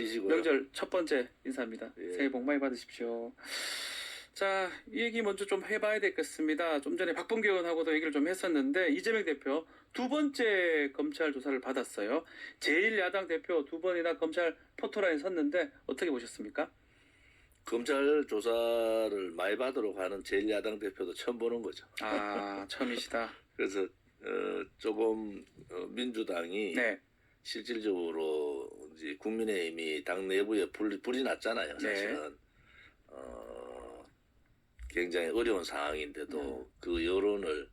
쉬시고요. 명절 첫 번째 인사입니다. 예. 새해 복 많이 받으십시오. 자, 이 얘기 먼저 좀 해봐야 되겠습니다. 좀 전에 박범계 의원하고도 얘기를 좀 했었는데 이재명 대표 두 번째 검찰 조사를 받았어요. 제1야당 대표 두 번이나 검찰 포토라인 섰는데 어떻게 보셨습니까? 검찰 조사를 많이 받으러 가는 제1야당 대표도 처음 보는 거죠. 아, 처음이시다. 그래서 조금 민주당이 네. 실질적으로 이제 국민의힘이 당 내부에 불이 났잖아요. 사실은 굉장히 어려운 상황인데도 그 여론을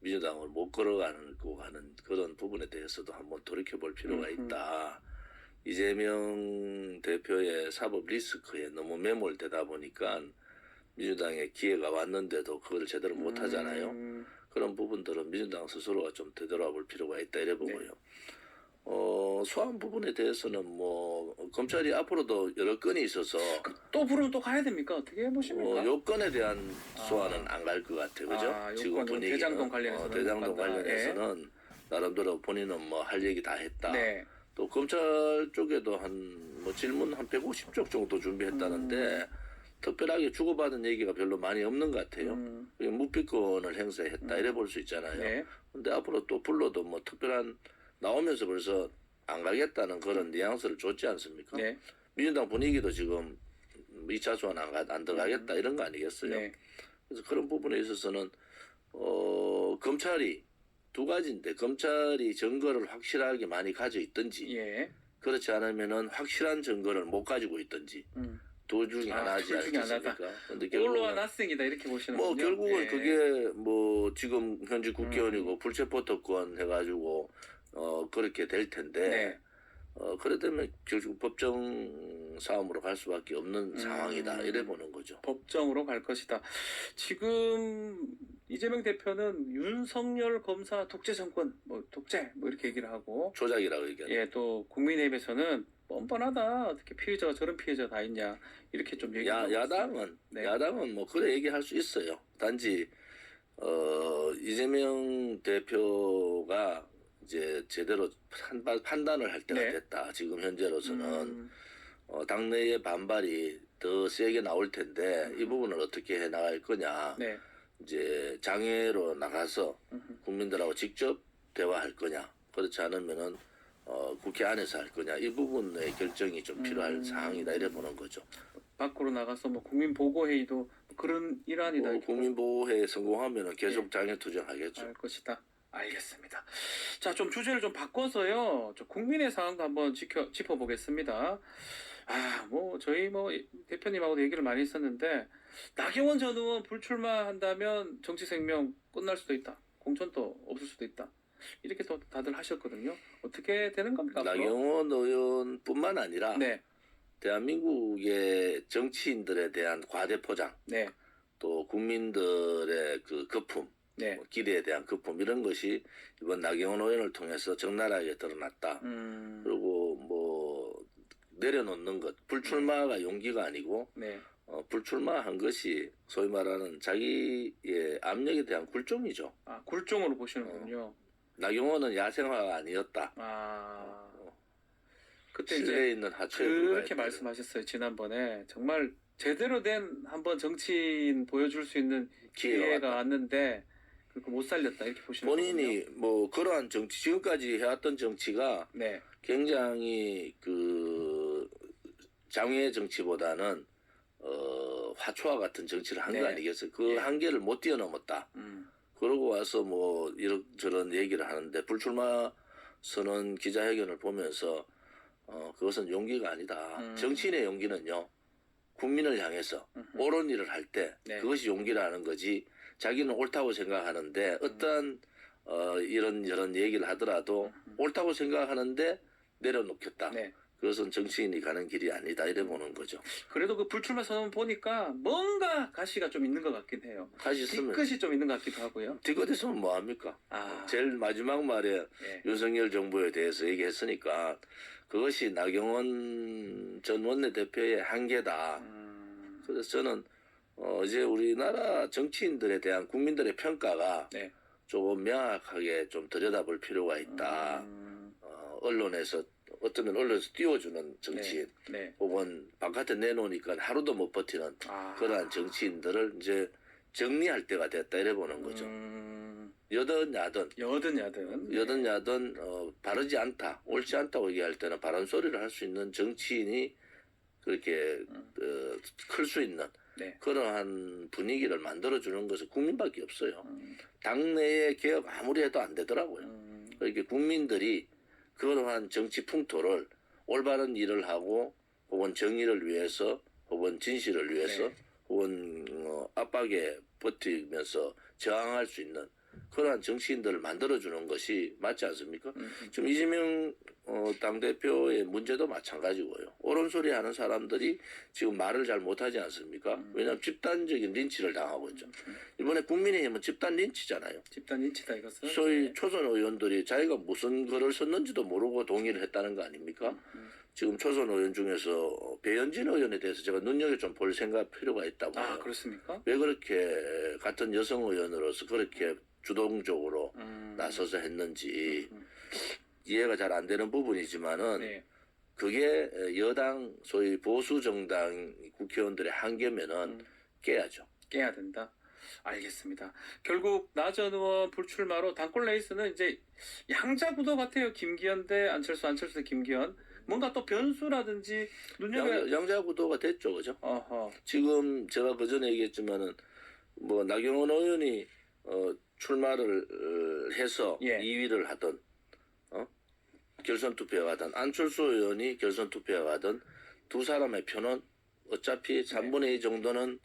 민주당을 못 걸어가고 가는 그런 부분에 대해서도 한번 돌이켜볼 필요가 있다. 이재명 대표의 사법 리스크에 너무 매몰되다 보니까 민주당에 기회가 왔는데도 그걸 제대로 못 하잖아요. 그런 부분들은 민주당 스스로가 좀 되돌아볼 필요가 있다 이래 보고요. 소환 부분에 대해서는 뭐 검찰이 앞으로도 여러 건이 있어서 또 부르면 또 가야 됩니까? 어떻게 보십니까? 요건에 대한 소환은 안 갈 것 같아요. 그죠? 지금 분위기는 대장동 관련해서는 대장동 관련해서는 나름대로 본인은 뭐 할 얘기 다 했다. 네. 또 검찰 쪽에도 한 뭐 질문 한 150쪽 정도 준비했다는데 특별하게 주고받은 얘기가 별로 많이 없는 것 같아요. 묵비권을 행사했다 이래 볼 수 있잖아요. 네. 근데 앞으로 또 불러도 뭐 특별한 나오면서 벌써 안 가겠다는 그런 뉘앙스를 줬지 않습니까? 네. 민주당 분위기도 지금 2차 소환 안 들어가겠다 이런 거 아니겠어요? 네. 그래서 그런 부분에 있어서는 검찰이 두 가지인데 검찰이 증거를 확실하게 많이 가지고 있든지 예. 그렇지 않으면은 확실한 증거를 못 가지고 있든지 둘 중에 하나 하지 둘 중에 하나다. 않겠습니까? 근데 올로와 나싱이다 이렇게 보시는군요. 뭐 결국은 예. 그게 뭐 지금 현직 국회의원이고 불체포특권 해가지고 그렇게 될 텐데 네. 그러다면 결국 법정 싸움으로 갈 수밖에 없는 상황이다 이래 보는 거죠. 법정으로 갈 것이다. 지금 이재명 대표는 윤석열 검사 독재 정권, 뭐 독재 뭐 이렇게 얘기를 하고, 조작이라고 얘기하는. 예, 또 국민의힘에서는 뻔뻔하다. 어떻게 피해자가 저런 피해자 다 있냐 이렇게 좀 얘기하고 야당은 네. 야당은 뭐 그래 얘기할 수 있어요. 단지 이재명 대표가 이제 제대로 판단을 할 때가 네. 됐다. 지금 현재로서는 당내의 반발이 더 세게 나올 텐데 이 부분을 어떻게 해 나갈 거냐. 네. 이제 장외로 나가서 국민들하고 직접 대화할 거냐. 그렇지 않으면은 국회 안에서 할 거냐. 이 부분의 결정이 좀 필요할 상황이다 이래 보는 거죠. 밖으로 나가서 뭐 국민 보고 회의도 그런 일환이다. 이렇게 국민보호에 성공하면은 계속 장외 투쟁하겠죠. 할 것이다. 알겠습니다. 자, 좀 주제를 좀 바꿔서요. 좀 국민의 상황도 한번 짚어보겠습니다. 뭐 저희 뭐 대표님하고도 얘기를 많이 했었는데 나경원 전 의원 불출마한다면 정치 생명 끝날 수도 있다. 공천도 없을 수도 있다. 이렇게 또 다들 하셨거든요. 어떻게 되는 겁니까? 나경원 의원뿐만 아니라 네. 대한민국의 정치인들에 대한 과대 포장, 네. 또 국민들의 그 거품, 네. 기대에 대한 거품 이런 것이 이번 나경원 의원을 통해서 적나라하게 드러났다. 그리고 뭐 내려놓는 것, 불출마가 용기가 아니고 네. 불출마한 것이 소위 말하는 자기의 압력에 대한 굴종이죠. 굴종으로 보시는군요. 나경원은 야생화가 아니었다. 그때 실내에 이제 있는 하초에 그렇게 말씀하셨어요. 지난번에 정말 제대로 된 한번 정치인 보여줄 수 있는 기회가 왔는데 그거 못 살렸다 이렇게 보시는 본인이 거군요. 뭐 그러한 정치 지금까지 해왔던 정치가 네. 굉장히 그 장외 정치보다는 화초와 같은 정치를 한 거 아니겠어요? 그 한계를 못 뛰어넘었다. 그러고 와서 뭐 이런저런 얘기를 하는데 불출마 선언 기자회견을 보면서 그것은 용기가 아니다. 정치인의 용기는요. 국민을 향해서 옳은 일을 할 때 그것이 용기라는 거지. 자기는 옳다고 생각하는데 어떠한 이런 얘기를 하더라도 옳다고 생각하는데 내려놓겠다. 네. 그것은 정치인이 가는 길이 아니다 이래 보는 거죠. 그래도 그 불출마 선언 보니까 뭔가 가시가 좀 있는 것 같긴 해요. 가시 있으면 뒤끝이 좀 있는 것 같기도 하고요. 뒤끝 있으면 뭐 합니까? 제일 마지막 말에 윤석열 정부에 대해서 얘기했으니까 그것이 나경원 전 원내대표의 한계다. 그래서 저는 이제 우리나라 정치인들에 대한 국민들의 평가가 조금 명확하게 좀 들여다볼 필요가 있다. 언론에서 어떤 올려서 띄워주는 정치인 네. 혹은 바깥에 내놓으니까 하루도 못 버티는 그러한 정치인들을 이제 정리할 때가 됐다 이래 보는 거죠. 여든 야든 바르지 않다, 옳지 않다고 얘기할 때는 바른 소리를 할 수 있는 정치인이 그렇게 클 수 있는 그러한 분위기를 만들어주는 것은 국민밖에 없어요. 당내의 개혁 아무리 해도 안 되더라고요. 그렇게 국민들이 그러한 정치 풍토를 올바른 일을 하고 혹은 정의를 위해서 혹은 진실을 위해서 혹은 압박에 버티면서 저항할 수 있는 그러한 정치인들을 만들어주는 것이 맞지 않습니까? 지금 이재명 당대표의 문제도 마찬가지고요. 옳은 소리 하는 사람들이 지금 말을 잘 못하지 않습니까? 왜냐하면 집단적인 린치를 당하고 있죠. 이번에 국민의힘은 집단 린치잖아요. 집단 린치다 이것은. 소위 초선 의원들이 자기가 무슨 글을 썼는지도 모르고 동의를 했다는 거 아닙니까? 지금 초선 의원 중에서 배현진 의원에 대해서 제가 눈여겨 좀 볼 생각 필요가 있다고 해요. 그렇습니까? 왜 그렇게 같은 여성 의원으로서 그렇게 주동적으로 나서서 했는지 이해가 잘 안 되는 부분이지만은 그게 여당 소위 보수 정당 국회의원들의 한계면은 깨야죠. 깨야 된다. 알겠습니다. 결국 나 전 의원 불출마로 당권 레이스는 이제 양자 구도 같아요. 김기현 대 안철수, 안철수 대 김기현. 뭔가 또 변수라든지 양자 구도가 됐죠, 그죠? 어허. 지금 제가 그 전에 얘기했지만은 뭐 나경원 의원이 출마를 해서 2위를 하던 결선 투표에 가든 안철수 의원이 결선 투표에 가든 두 사람의 표는 어차피 3분의 2 정도는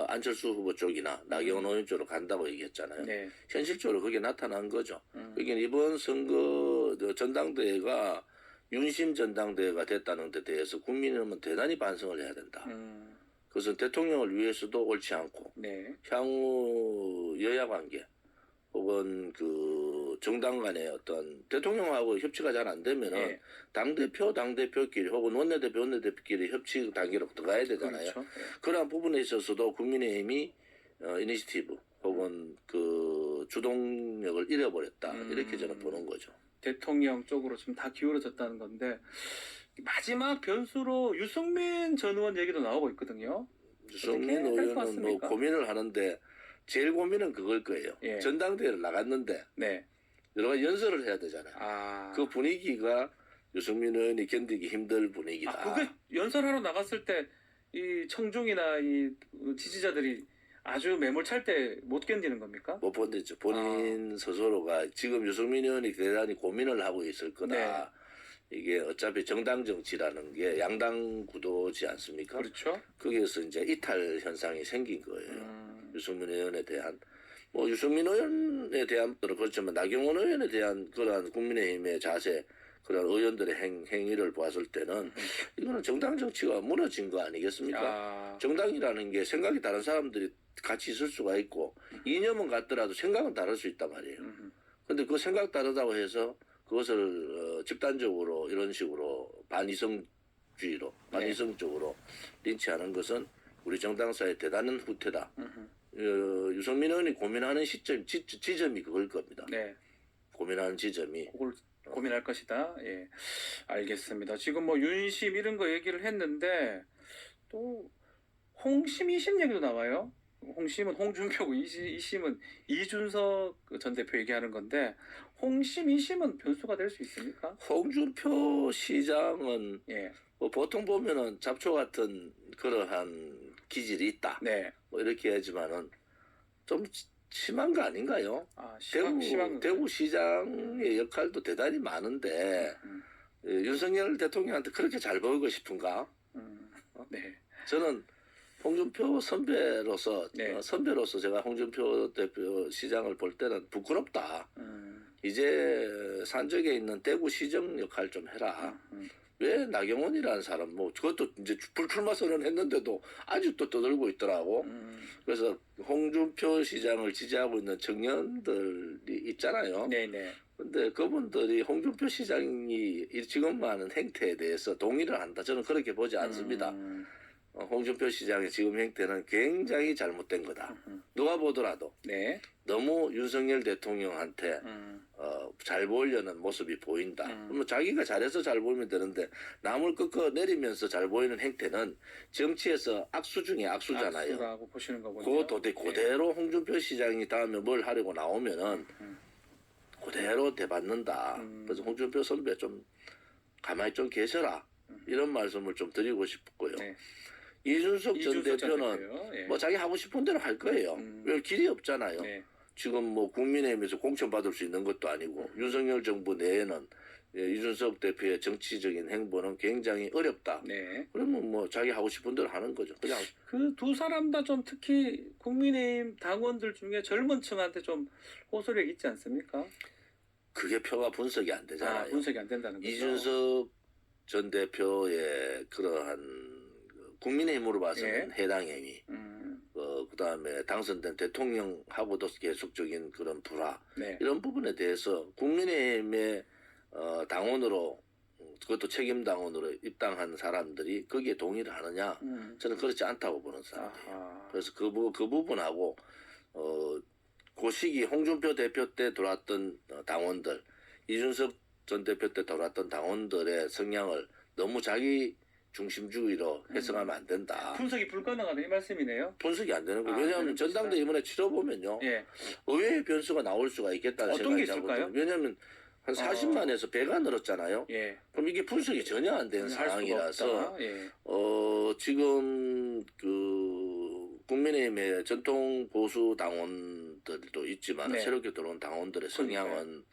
안철수 후보 쪽이나 나경원 의원 쪽으로 간다고 얘기했잖아요. 현실적으로 그게 나타난 거죠. 그러니까 이번 선거 전당대회가 윤심 전당대회가 됐다는 데 대해서 국민은 대단히 반성을 해야 된다. 그것은 대통령을 위해서도 옳지 않고 향후 여야 관계 혹은 그 정당 간의 어떤 대통령하고 협치가 잘 안 되면은 당대표끼리 혹은 원내대표끼리 협치 단계로 들어가야 되잖아요. 그렇죠. 그러한 부분에 있어서도 국민의힘이 이니시티브 혹은 그 주동력을 잃어버렸다. 이렇게 저는 보는 거죠. 대통령 쪽으로 지금 다 기울어졌다는 건데 마지막 변수로 유승민 전 의원 얘기도 나오고 있거든요. 유승민 의원은 뭐 고민을 하는데 제일 고민은 그걸 거예요. 전당대회를 나갔는데 여러 가지 연설을 해야 되잖아요. 그 분위기가 유승민 의원이 견디기 힘들 분위기다. 그게 연설하러 나갔을 때 이 청중이나 이 지지자들이 아주 매몰찰 때 못 견디는 겁니까? 못 견디죠. 본인 스스로가 지금 유승민 의원이 대단히 고민을 하고 있을 거다. 이게 어차피 정당 정치라는 게 양당 구도지 않습니까? 그렇죠. 거기에서 이제 이탈 현상이 생긴 거예요. 유승민 의원에 대한 뭐 유승민 의원에 대한 그렇지만 나경원 의원에 대한 그러한 국민의힘의 자세, 그런 의원들의 행위를 보았을 때는 이거는 정당 정치가 무너진 거 아니겠습니까? 정당이라는 게 생각이 다른 사람들이 같이 있을 수가 있고 이념은 같더라도 생각은 다를 수 있단 말이에요. 근데 그 생각 다르다고 해서 그것을 집단적으로 이런 식으로 반이성주의로 반이성적으로 린치하는 것은 우리 정당사의 대단한 후퇴다. 유승민 의원이 고민하는 지점이 그걸 겁니다. 고민하는 지점이 그걸 고민할 것이다. 알겠습니다. 지금 뭐 윤심 이런 거 얘기를 했는데 또 홍심 이심 얘기도 나와요. 홍심은 홍준표고 이심은 이준석 전 대표 얘기하는 건데 홍심 이심은 변수가 될 수 있습니까? 홍준표 시장은 뭐 보통 보면은 잡초 같은 그러한 기질이 있다. 뭐 이렇게 하지만은 좀 심한 거 아닌가요? 대구 시장의 역할도 대단히 많은데 윤석열 대통령한테 그렇게 잘 보이고 싶은가? 저는 홍준표 선배로서 제가 홍준표 대표 시장을 볼 때는 부끄럽다. 이제 산적에 있는 대구 시정 역할 좀 해라. 왜 나경원이라는 사람 뭐 그것도 이제 불출마 선언했는데도 아직도 떠들고 있더라고. 그래서 홍준표 시장을 지지하고 있는 청년들이 있잖아요. 근데 그분들이 홍준표 시장이 지금 하는 행태에 대해서 동의를 한다. 저는 그렇게 보지 않습니다. 홍준표 시장의 지금 행태는 굉장히 잘못된 거다. 누가 보더라도 너무 윤석열 대통령한테 잘 보이려는 모습이 보인다. 그러면 자기가 잘해서 잘 보이면 되는데 남을 꺾어 내리면서 잘 보이는 행태는 정치에서 악수 중에 악수잖아요. 악수라고 보시는 거군요. 그대로 홍준표 시장이 다음에 뭘 하려고 나오면은 그대로 대받는다. 그래서 홍준표 선배 좀 가만히 좀 계셔라. 이런 말씀을 좀 드리고 싶고요. 네. 이준석 전 대표는 대표요. 예. 뭐 자기 하고 싶은 대로 할 거예요. 왜 길이 없잖아요. 네. 지금 뭐 국민의힘에서 공천받을 수 있는 것도 아니고 윤석열 정부 내에는 이준석 대표의 정치적인 행보는 굉장히 어렵다. 네. 그러면 뭐 자기 하고 싶은 대로 하는 거죠. 그냥 그 두 사람 다 좀 특히 국민의힘 당원들 중에 젊은 층한테 좀 호소력 있지 않습니까? 그게 표가 분석이 안 되잖아요. 분석이 안 된다는 거죠. 이준석 전 대표의 그러한 국민의힘으로 봐서는 해당 행위, 그다음에 당선된 대통령하고도 계속적인 그런 불화, 네. 이런 부분에 대해서 국민의힘의 당원으로, 그것도 책임 당원으로 입당한 사람들이 거기에 동의를 하느냐? 저는 그렇지 않다고 보는 사람이에요. 그래서 그 부분하고 그 시기 홍준표 대표 때 들어왔던 당원들, 이준석 전 대표 때 들어왔던 당원들의 성향을 너무 자기 중심주의로 해석하면 안 된다. 분석이 불가능하다 이 말씀이네요. 분석이 안 되는 거예요. 왜냐하면 전당대 이번에 치러보면요. 예. 의외의 변수가 나올 수가 있겠다는 어떤 게 생각이 있을까요? 하거든요. 왜냐하면 한 40만에서 배가 늘었잖아요. 예. 그럼 이게 분석이 전혀 안 되는 상황이라서 예. 지금 그 국민의힘의 전통 보수 당원들도 있지만 네. 새롭게 들어온 당원들의 성향은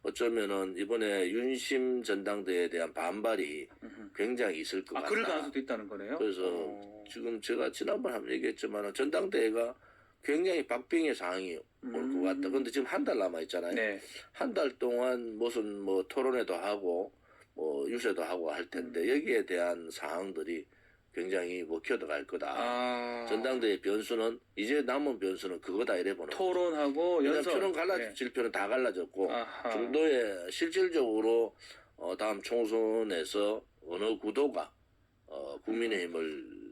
어쩌면은 이번에 윤심 전당대회에 대한 반발이 굉장히 있을 것 같다. 그럴 가능성도 있다는 거네요. 그래서 지금 제가 지난번 한번 얘기했지만 전당대회가 굉장히 박빙의 상황이 올 것 같다. 그런데 지금 한 달 남아 있잖아요. 네. 한 달 동안 무슨 뭐 토론회도 하고 뭐 유세도 하고 할 텐데 여기에 대한 사항들이 굉장히 먹혀들어갈 거다. 전당대회 변수는 이제 남은 변수는 그거다 이래 보는 토론하고 연설. 표는 갈라질 표는 다 갈라졌고 중도에 실질적으로 다음 총선에서 어느 구도가 국민의힘을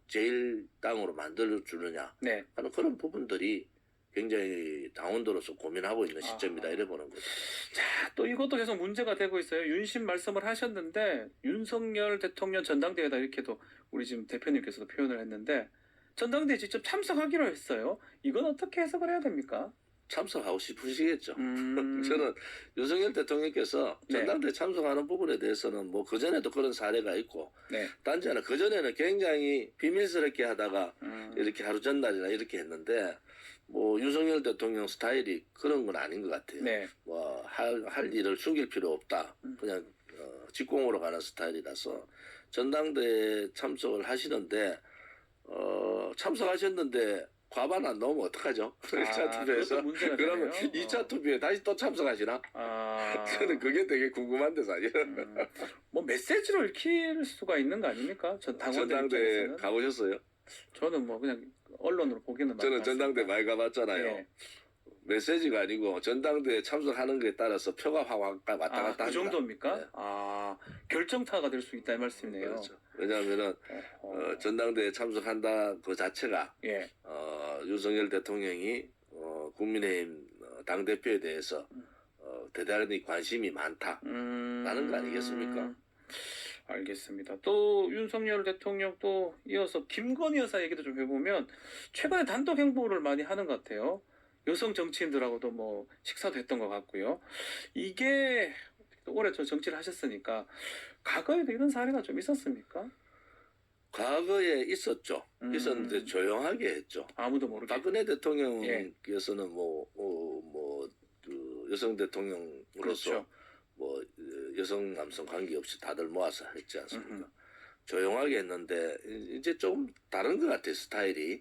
제1당으로 만들어주느냐 하는 그런 부분들이 굉장히 당원들로서 고민하고 있는 시점이다 이래 보는 거죠. 자, 또 이것도 계속 문제가 되고 있어요. 윤심 말씀을 하셨는데 윤석열 대통령 전당대회다 이렇게도 우리 지금 대표님께서도 표현을 했는데 전당대회 직접 참석하기로 했어요. 이건 어떻게 해석을 해야 됩니까? 참석하고 싶으시겠죠. 저는 윤석열 대통령께서 전당대회 참석하는 부분에 대해서는 뭐 그전에도 그런 사례가 있고 단지 하나 그전에는 굉장히 비밀스럽게 하다가 이렇게 하루 전날이나 이렇게 했는데 뭐 윤석열 대통령 스타일이 그런 건 아닌 것 같아요. 뭐 할 일을 숨길 필요 없다. 그냥 직공으로 가는 스타일이라서 전당대회 참석을 하시는데 참석하셨는데 과반 안 나오면 어떡하죠? 1차 투표에서. 그러면 2차 투표에 다시 또 참석하시나? 저는 그게 되게 궁금한데 사실. 뭐 메시지로 읽힐 수가 있는 거 아닙니까? 전당대회 가보셨어요? 저는 뭐 그냥 언론으로 보기는 저는 전당대회 많이 가봤잖아요. 메시지가 아니고 전당대회 참석하는 것에 따라서 표가 확 왔다 갔다 합니다. 그 정도입니까? 결정타가 될 수 있다 이 말씀이네요. 그렇죠. 왜냐하면은 전당대회 참석한다 그 자체가 윤석열 대통령이 국민의힘 당 대표에 대해서 대단히 관심이 많다라는 거 아니겠습니까? 알겠습니다. 또 윤석열 대통령 또 이어서 김건희 여사 얘기도 좀 해보면 최근에 단독 행보를 많이 하는 것 같아요. 여성 정치인들하고도 뭐 식사도 했던 것 같고요. 이게 올해 저 정치를 하셨으니까 과거에도 이런 사례가 좀 있었습니까? 과거에 있었죠. 있었는데 조용하게 했죠. 아무도 모르게. 박근혜 대통령께서는 그 여성 대통령으로서 뭐 여성 남성 관계없이 다들 모아서 했지 않습니까? 조용하게 했는데 이제 좀 다른 것 같아요. 스타일이.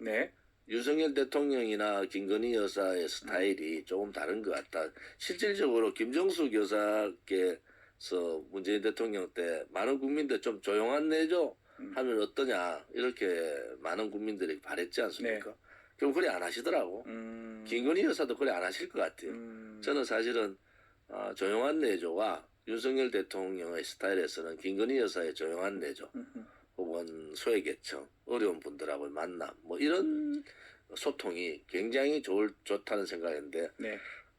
윤석열 대통령이나 김건희 여사의 스타일이 조금 다른 것 같다. 실질적으로 김정숙 여사께서 문재인 대통령 때 많은 국민들 좀 조용한 내조 하면 어떠냐 이렇게 많은 국민들이 바랬지 않습니까? 그럼 그래 안 하시더라고. 김건희 여사도 그래 안 하실 것 같아요. 저는 사실은 조용한 내조와 윤석열 대통령의 스타일에서는 김건희 여사의 조용한 내조 혹은 소외계층, 어려운 분들하고의 만남 뭐 이런 소통이 굉장히 좋다는 생각인데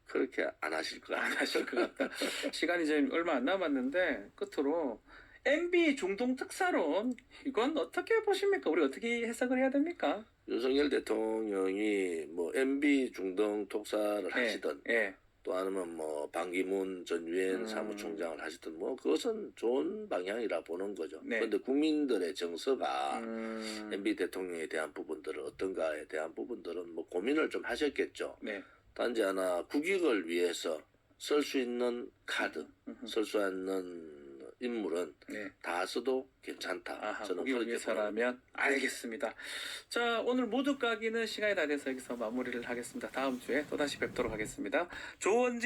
그렇게 안 하실 것 안 같아요. 하실 것 같다. 시간이 이제 얼마 안 남았는데 끝으로 MB 중동 특사론 이건 어떻게 보십니까? 우리 어떻게 해석을 해야 됩니까? 윤석열 대통령이 뭐 MB 중동 독사를 하시든 예. 또 아니면 뭐 반기문 전 유엔 사무총장을 하시든 뭐 그것은 좋은 방향이라 보는 거죠. 네. 그런데 국민들의 정서가 음. MB 대통령에 대한 부분들은 어떤가에 대한 부분들은 뭐 고민을 좀 하셨겠죠. 네. 단지 하나 국익을 위해서 쓸 수 있는 카드, 쓸 수 있는 인물은 네. 다 써도 괜찮다. 아하, 저는 국익을 그렇게 위해서라면 알겠습니다. 자, 오늘 모두 까기는 시간이 다 돼서 여기서 마무리를 하겠습니다. 다음 주에 또다시 뵙도록 하겠습니다. 조원진